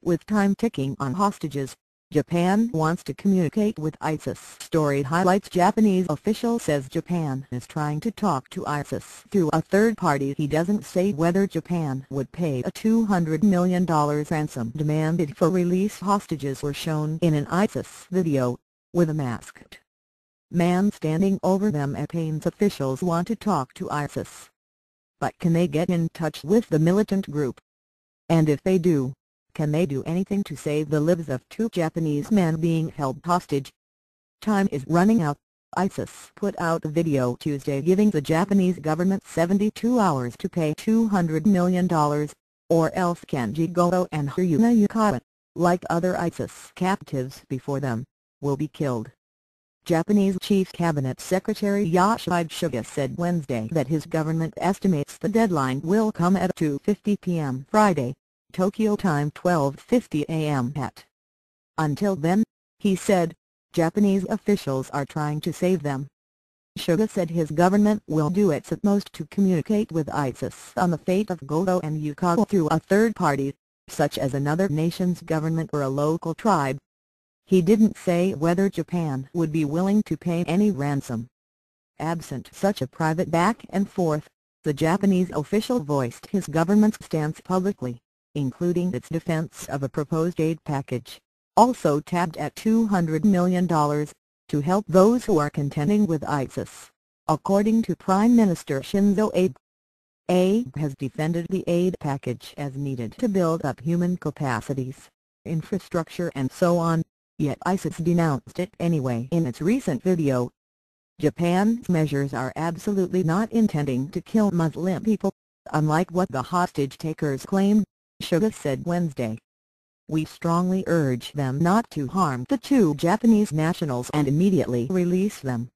With time ticking on hostages, Japan wants to communicate with ISIS. Story highlights Japanese official says Japan is trying to talk to ISIS through a third party. He doesn't say whether Japan would pay a $200 million ransom demanded for release. Hostages were shown in an ISIS video, with a masked man standing over them. Apanese officials want to talk to ISIS. But can they get in touch with the militant group? And if they do, can they do anything to save the lives of 2 Japanese men being held hostage? Time is running out. ISIS put out a video Tuesday giving the Japanese government 72 hours to pay $200 million, or else Kenji, Goto and Haruna Yukawa, like other ISIS captives before them, will be killed. Japanese Chief Cabinet Secretary Yoshihide Suga said Wednesday that his government estimates the deadline will come at 2:50 p.m. Friday, Tokyo time 12:50 a.m. Until then, he said, Japanese officials are trying to save them. Suga said his government will do its utmost to communicate with ISIS on the fate of Goto and Yukawa through a third party, such as another nation's government or a local tribe. He didn't say whether Japan would be willing to pay any ransom. Absent such a private back and forth, the Japanese official voiced his government's stance publicly, including its defense of a proposed aid package, also tabbed at $200 million, to help those who are contending with ISIS, according to Prime Minister Shinzo Abe. Abe has defended the aid package as needed to build up human capacities, infrastructure and so on, yet ISIS denounced it anyway in its recent video. Japan's measures are absolutely not intending to kill Muslim people, unlike what the hostage-takers claimed, Suga said Wednesday. We strongly urge them not to harm the 2 Japanese nationals and immediately release them.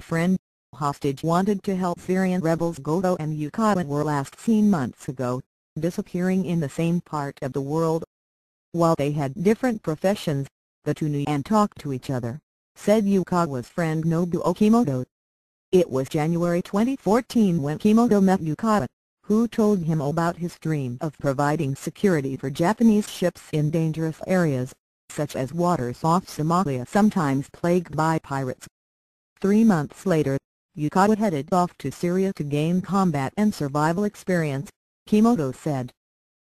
Friend, hostage wanted to help Syrian rebels Goto and Yukawa were last seen months ago, disappearing in the same part of the world. While they had different professions, the 2 knew and talked to each other, said Yukawa's friend Nobuo Kimoto. It was January 2014 when Kimoto met Yukawa, who told him about his dream of providing security for Japanese ships in dangerous areas, such as waters off Somalia sometimes plagued by pirates. 3 months later, Yukawa headed off to Syria to gain combat and survival experience, Kimoto said.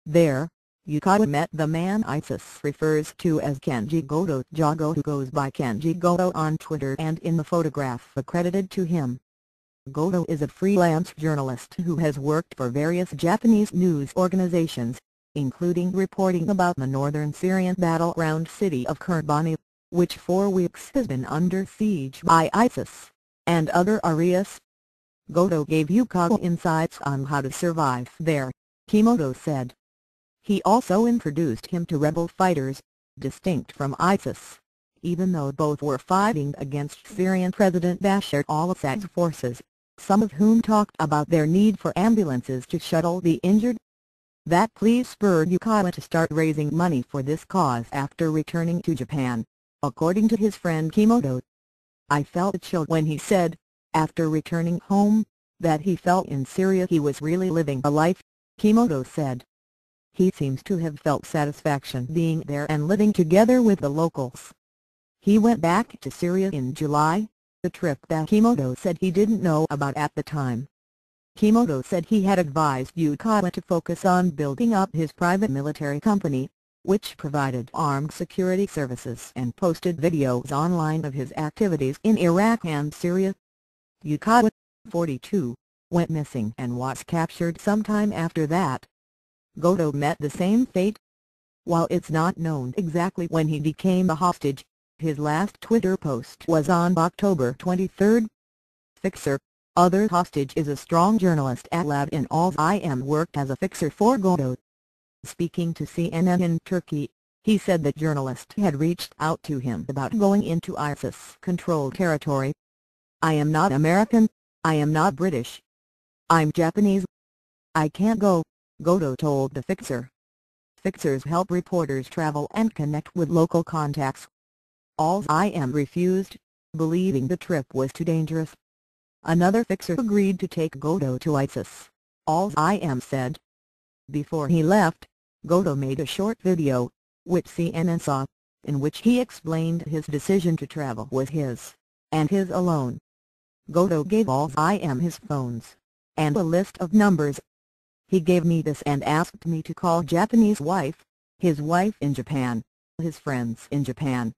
There, Yukawa met the man ISIS refers to as Kenji Goto, who goes by Kenji Goto on Twitter and in the photograph accredited to him. Goto is a freelance journalist who has worked for various Japanese news organizations, including reporting about the northern Syrian battleground city of Kobani, which for weeks has been under siege by ISIS, and other areas. Goto gave Yukawa insights on how to survive there, Kimoto said. He also introduced him to rebel fighters, distinct from ISIS, even though both were fighting against Syrian President Bashar al-Assad's forces, some of whom talked about their need for ambulances to shuttle the injured. That plea spurred Yukawa to start raising money for this cause after returning to Japan, according to his friend Kimoto. I felt a chill when he said, after returning home, that he felt in Syria he was really living a life, Kimoto said. He seems to have felt satisfaction being there and living together with the locals. He went back to Syria in July, the trip that Kimoto said he didn't know about at the time. Kimoto said he had advised Yukawa to focus on building up his private military company, which provided armed security services and posted videos online of his activities in Iraq and Syria. Yukawa, 42, went missing and was captured sometime after that. Goto met the same fate. While it's not known exactly when he became a hostage, his last Twitter post was on October 23. Fixer, other hostage is a strong journalist at Lab in Al-Im worked as a fixer for Goto. Speaking to CNN in Turkey, he said the journalist had reached out to him about going into ISIS-controlled territory. I am not American, I am not British. I'm Japanese. I can't go, Goto told the fixer. Fixers help reporters travel and connect with local contacts. Al-Im refused, believing the trip was too dangerous. Another fixer agreed to take Goto to ISIS, Al-Im said. Before he left, Goto made a short video, which CNN saw, in which he explained his decision to travel was his, and his alone. Goto gave all IM his phones, and a list of numbers. He gave me this and asked me to call Japanese wife, his wife in Japan, his friends in Japan.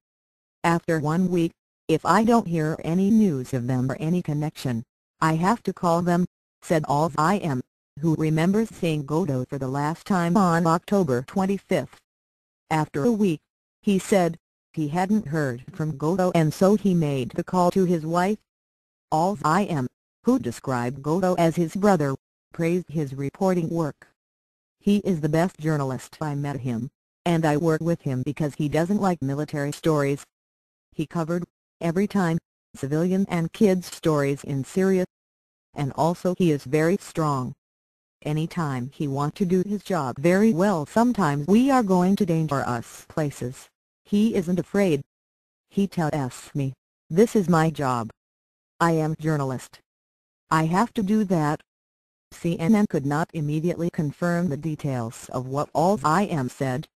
After 1 week, if I don't hear any news of them or any connection, I have to call them, said all IM, who remembers seeing Goto for the last time on October 25. After a week, he said, he hadn't heard from Goto and so he made the call to his wife. All IM, who described Goto as his brother, praised his reporting work. He is the best journalist. I met him, and I work with him because he doesn't like military stories. He covered, every time, civilian and kids stories in Syria. And also he is very strong. Anytime he wants to do his job very well. Sometimes we are going to dangerous places, he isn't afraid. He tells me, this is my job. I am journalist. I have to do that. CNN could not immediately confirm the details of what all IM said,